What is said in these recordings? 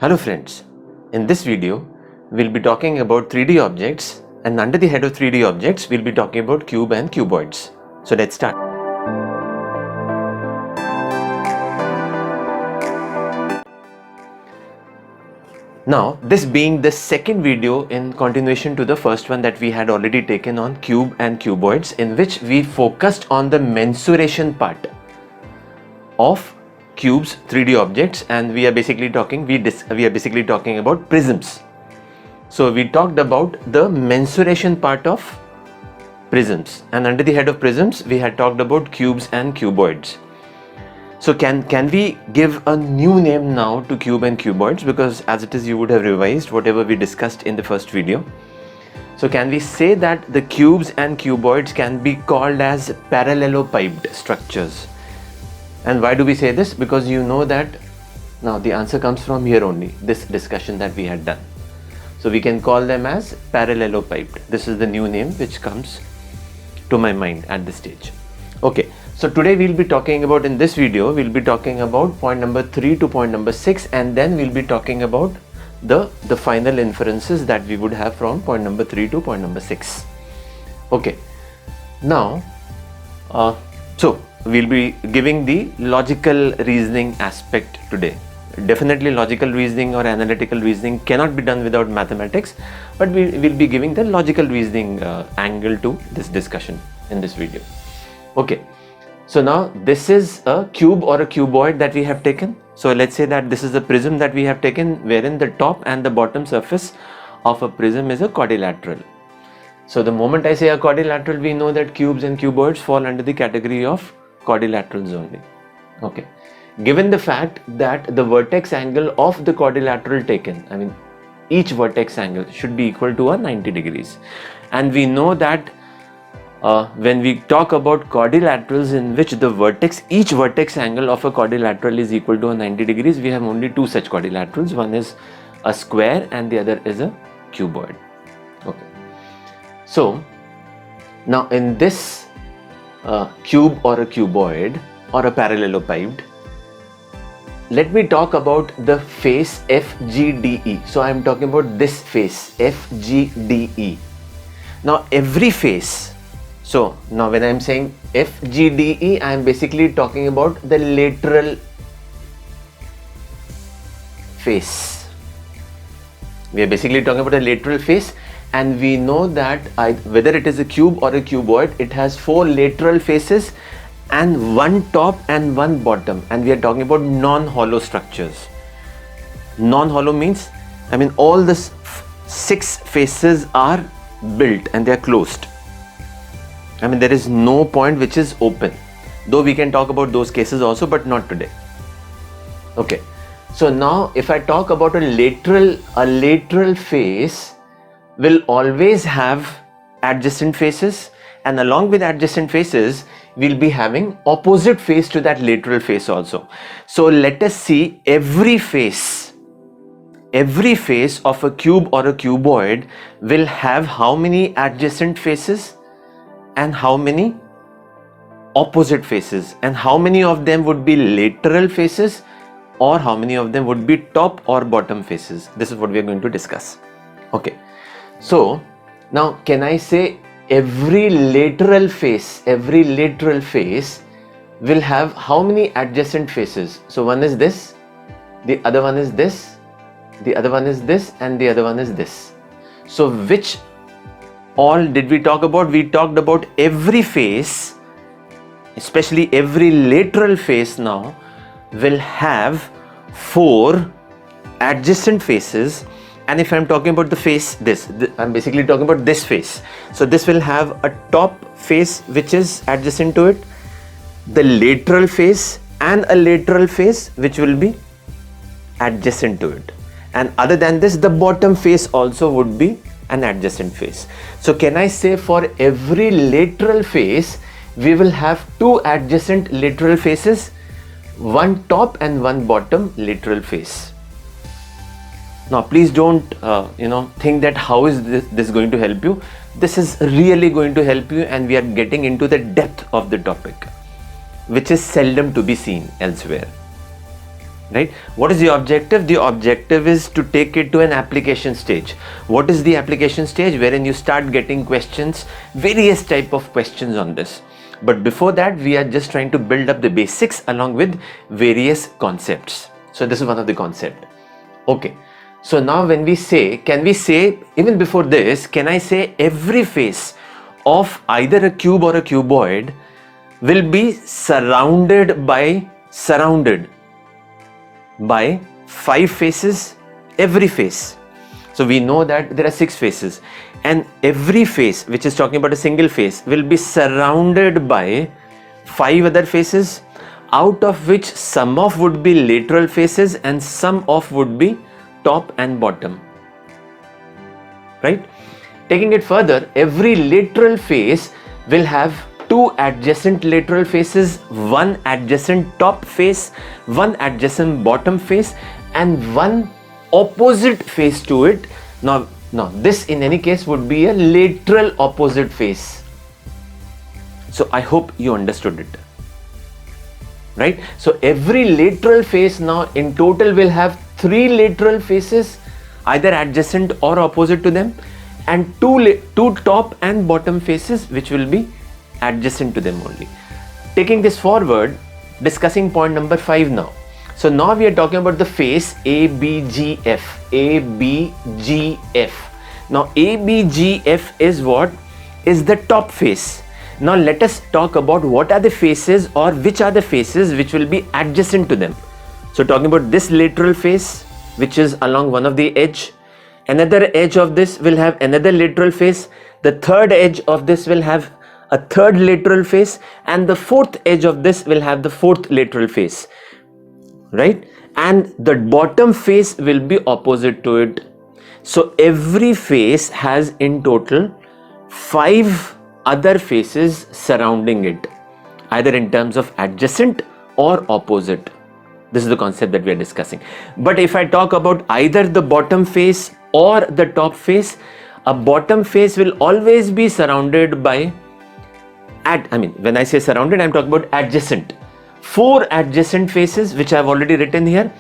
Hello friends, in this video we'll be talking about 3D objects, and under the head of 3D objects we'll be talking about cube and cuboids. So let's start. Now, this being the second video in continuation to the first one that we had already taken on cube and cuboids, in which we focused on the mensuration part of cubes, 3D objects, and we are basically talking about prisms. So we talked about the mensuration part of prisms, and under the head of prisms we had talked about cubes and cuboids. So can we give a new name now to cube and cuboids, because as it is you would have revised whatever we discussed in the first video. So can we say that the cubes and cuboids can be called as parallelopiped structures? And why do we say this? Because you know that now the answer comes from here only, this discussion that we had done. So we can call them as parallelopiped. This is the new name which comes to my mind at this stage. Okay, so today we'll be talking about, in this video, we'll be talking about point number 3 to point number 6, and then we'll be talking about the final inferences that we would have from point number 3 to point number 6. Okay, now, so we'll be giving the logical reasoning aspect today. Definitely logical reasoning or analytical reasoning cannot be done without mathematics, but we will be giving the logical reasoning angle to this discussion in this video. Okay, so now this is a cube or a cuboid that we have taken. So let's say that this is a prism that we have taken, wherein the top and the bottom surface of a prism is a quadrilateral. So the moment I say a quadrilateral, we know that cubes and cuboids fall under the category of quadrilaterals only. Okay, given the fact that the vertex angle of the quadrilateral taken, I mean each vertex angle should be equal to 90 degrees, and we know that when we talk about quadrilaterals in which each vertex angle of a quadrilateral is equal to 90 degrees, we have only two such quadrilaterals. One is a square and the other is a cuboid. Okay, so now in this cube or a cuboid or a parallelopiped, let me talk about the face FGDE. So I am talking about this face FGDE. Now every face, so now when I am saying FGDE, I am basically talking about the lateral face. We are basically talking about a lateral face, and we know that whether it is a cube or a cuboid, it has 4 lateral faces and one top and one bottom, and we are talking about non-hollow structures. Non-hollow means, I mean all the 6 faces are built and they are closed. I mean there is no point which is open, though we can talk about those cases also, but not today. Okay, so now if I talk about a lateral face will always have adjacent faces, and along with adjacent faces we'll be having opposite face to that lateral face also. So let us see every face of a cube or a cuboid will have how many adjacent faces and how many opposite faces, and how many of them would be lateral faces or how many of them would be top or bottom faces. This is what we are going to discuss. Okay, so now can I say every lateral face will have how many adjacent faces? So one is this, the other one is this, the other one is this, and the other one is this. So which all did we talk about? We talked about every face, especially every lateral face now will have 4 adjacent faces. And if I'm talking about the face, I'm basically talking about this face. So this will have a top face which is adjacent to it, the lateral face and a lateral face which will be adjacent to it. And other than this, the bottom face also would be an adjacent face. So can I say for every lateral face, we will have 2 adjacent lateral faces, one top and one bottom lateral face. Now please don't think that how is this going to help you. This is really going to help you, and we are getting into the depth of the topic, which is seldom to be seen elsewhere. right? What is the objective? The objective is to take it to an application stage. What is the application stage? Wherein you start getting questions, various type of questions on this. But before that, we are just trying to build up the basics along with various concepts. So this is one of the concept. Okay. So now when we say, can we say, even before this, can I say every face of either a cube or a cuboid will be surrounded by 5 faces, every face. So we know that there are 6 faces, and every face, which is talking about a single face, will be surrounded by 5 other faces, out of which some of would be lateral faces and some of would be top and bottom, right? Taking it further, every lateral face will have 2 adjacent lateral faces, 1 adjacent top face, 1 adjacent bottom face, and 1 opposite face to it. Now this in any case would be a lateral opposite face. So I hope you understood it, right? So every lateral face now in total will have 3 lateral faces, either adjacent or opposite to them, and 2 top and bottom faces which will be adjacent to them only. Taking this forward, discussing point number 5 now. So now we are talking about the face ABGF. ABGF. Now ABGF is what? Is the top face. Now let us talk about what are the faces, or which are the faces which will be adjacent to them. So talking about this lateral face, which is along one of the edge. Another edge of this will have another lateral face. The third edge of this will have a third lateral face, and the fourth edge of this will have the fourth lateral face, right? And the bottom face will be opposite to it. So every face has in total 5 other faces surrounding it, either in terms of adjacent or opposite. This is the concept that we are discussing. But if I talk about either the bottom face or the top face, a bottom face will always be surrounded by, when I say surrounded, I'm talking about adjacent. 4 adjacent faces, which I've already written here,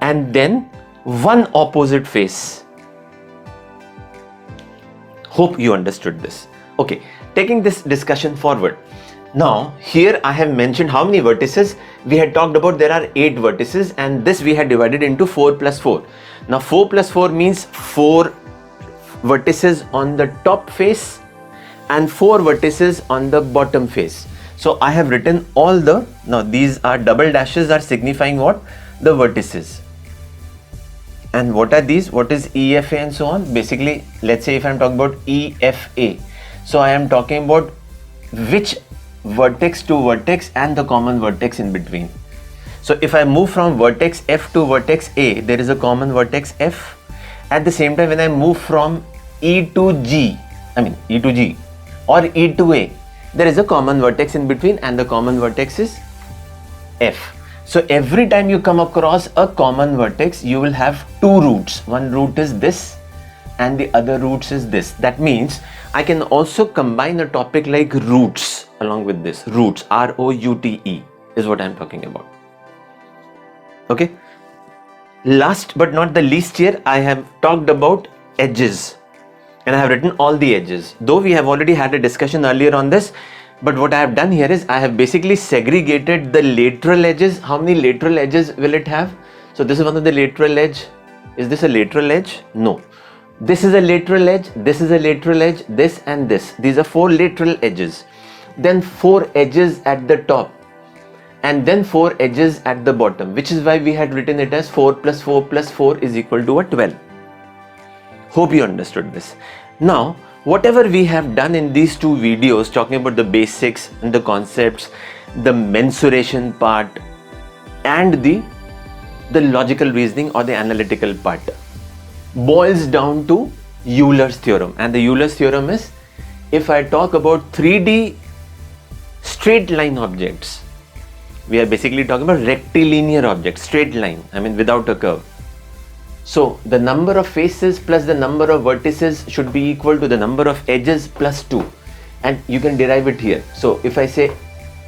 and then 1 opposite face. Hope you understood this. Okay, taking this discussion forward. Now, here I have mentioned how many vertices. We had talked about there are 8 vertices, and this we had divided into 4 plus 4. Now, 4 plus 4 means 4 vertices on the top face and 4 vertices on the bottom face. So I have written all the, now these are double dashes are signifying what? The vertices. And what are these? What is EFA and so on? Basically, let's say if I'm talking about EFA. So I am talking about which vertex to vertex and the common vertex in between. So if I move from vertex F to vertex A, there is a common vertex F. At the same time, when I move from E to G or E to A, there is a common vertex in between, and the common vertex is F. So every time you come across a common vertex, you will have 2 roots. One root is this and the other roots is this. That means I can also combine a topic like roots along with this. Roots, R-O-U-T-E is what I am talking about. Okay. Last but not the least, here I have talked about edges, and I have written all the edges. Though we have already had a discussion earlier on this, but what I have done here is I have basically segregated the lateral edges. How many lateral edges will it have? So this is one of the lateral edge. Is this a lateral edge? No. This is a lateral edge, this is a lateral edge, this and this. These are 4 lateral edges. Then 4 edges at the top, and then 4 edges at the bottom, which is why we had written it as 4 plus 4 plus 4 is equal to a 12. Hope you understood this. Now, whatever we have done in these 2 videos, talking about the basics and the concepts, the mensuration part, and the logical reasoning or the analytical part, boils down to Euler's theorem. And the Euler's theorem is, if I talk about 3D straight line objects, we are basically talking about rectilinear objects, straight line, without a curve. So the number of faces plus the number of vertices should be equal to the number of edges plus 2, and you can derive it here. So if I say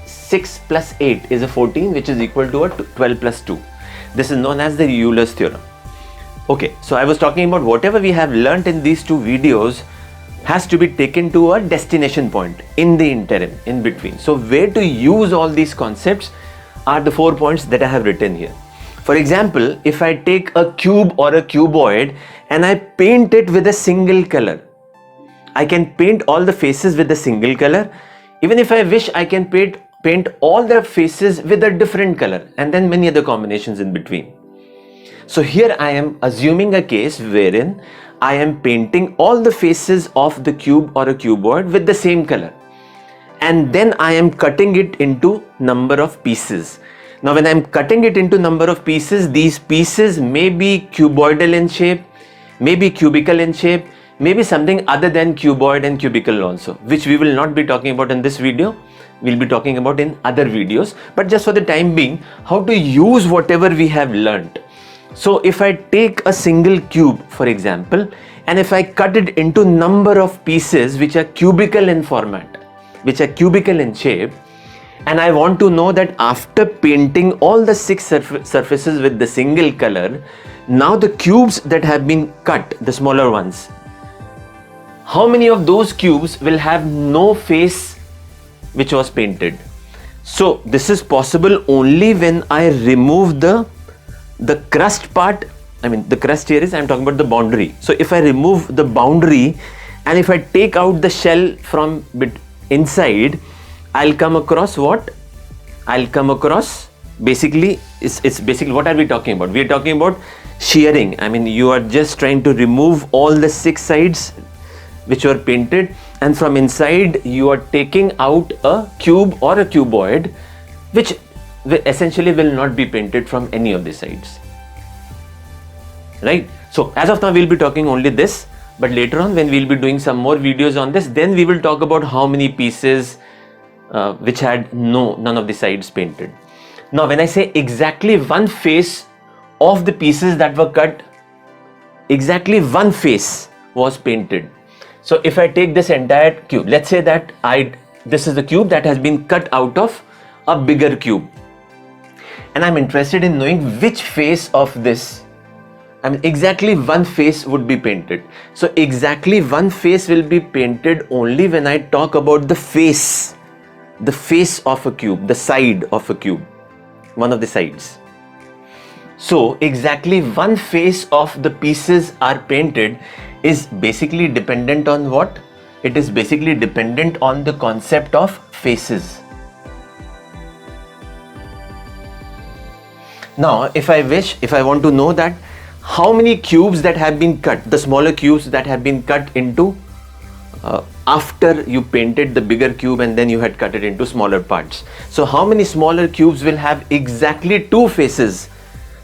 6 plus 8 is a 14, which is equal to a 12 plus 2. This is known as the Euler's theorem. Okay, so I was talking about whatever we have learnt in these two videos has to be taken to a destination point in the interim, in between. So where to use all these concepts are the 4 points that I have written here. For example, if I take a cube or a cuboid and I paint it with a single color, I can paint all the faces with a single color. Even if I wish, I can paint all the faces with a different color, and then many other combinations in between. So here I am assuming a case wherein I am painting all the faces of the cube or a cuboid with the same color, and then I am cutting it into number of pieces. Now when I am cutting it into number of pieces, these pieces may be cuboidal in shape, maybe cubical in shape, maybe something other than cuboid and cubical also, which we will not be talking about in this video. We'll be talking about in other videos, but just for the time being, how to use whatever we have learnt. So if I take a single cube, for example, and if I cut it into number of pieces which are cubical in format, which are cubical in shape, and I want to know that after painting all the 6 surfaces with the single color, now the cubes that have been cut, the smaller ones, how many of those cubes will have no face which was painted? So this is possible only when I remove the crust part. I mean, the crust here is, I'm talking about the boundary. So if I remove the boundary and if I take out the shell from inside, I'll come across what? I'll come across basically, it's basically, what are we talking about? We are talking about shearing. I mean, you are just trying to remove all the 6 sides which were painted, and from inside you are taking out a cube or a cuboid which essentially will not be painted from any of the sides, right? So as of now we'll be talking only this, but later on when we'll be doing some more videos on this, then we will talk about how many pieces which had none of the sides painted. Now when I say exactly one face of the pieces that were cut, exactly one face was painted. So if I take this entire cube, let's say that this is the cube that has been cut out of a bigger cube, and I'm interested in knowing which face of this, I mean exactly one face would be painted. So exactly one face will be painted only when I talk about the face of a cube, the side of a cube, one of the sides. So exactly one face of the pieces are painted is basically dependent on what? It is basically dependent on the concept of faces. Now if I want to know that how many cubes that have been cut, the smaller cubes that have been cut into after you painted the bigger cube and then you had cut it into smaller parts. So how many smaller cubes will have exactly 2 faces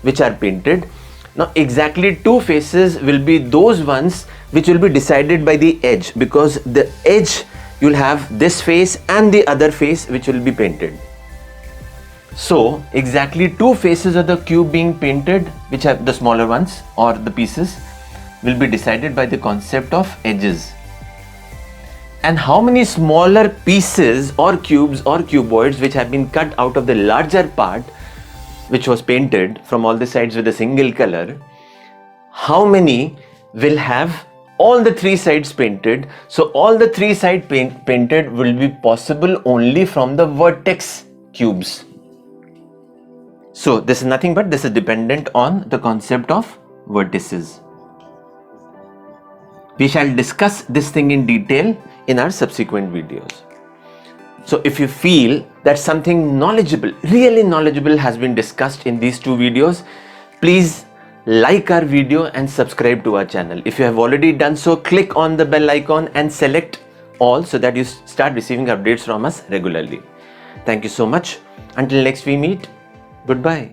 which are painted? Now exactly 2 faces will be those ones which will be decided by the edge, because the edge you'll have this face and the other face which will be painted. So exactly 2 faces of the cube being painted, which are the smaller ones or the pieces, will be decided by the concept of edges. And how many smaller pieces or cubes or cuboids which have been cut out of the larger part which was painted from all the sides with a single color, how many will have all the 3 sides painted? So all the 3 sides painted will be possible only from the vertex cubes. So this is nothing but this is dependent on the concept of vertices. We shall discuss this thing in detail in our subsequent videos. So if you feel that something knowledgeable, really knowledgeable has been discussed in these 2 videos, please like our video and subscribe to our channel. If you have already done so, click on the bell icon and select all so that you start receiving updates from us regularly. Thank you so much. Until next we meet, goodbye.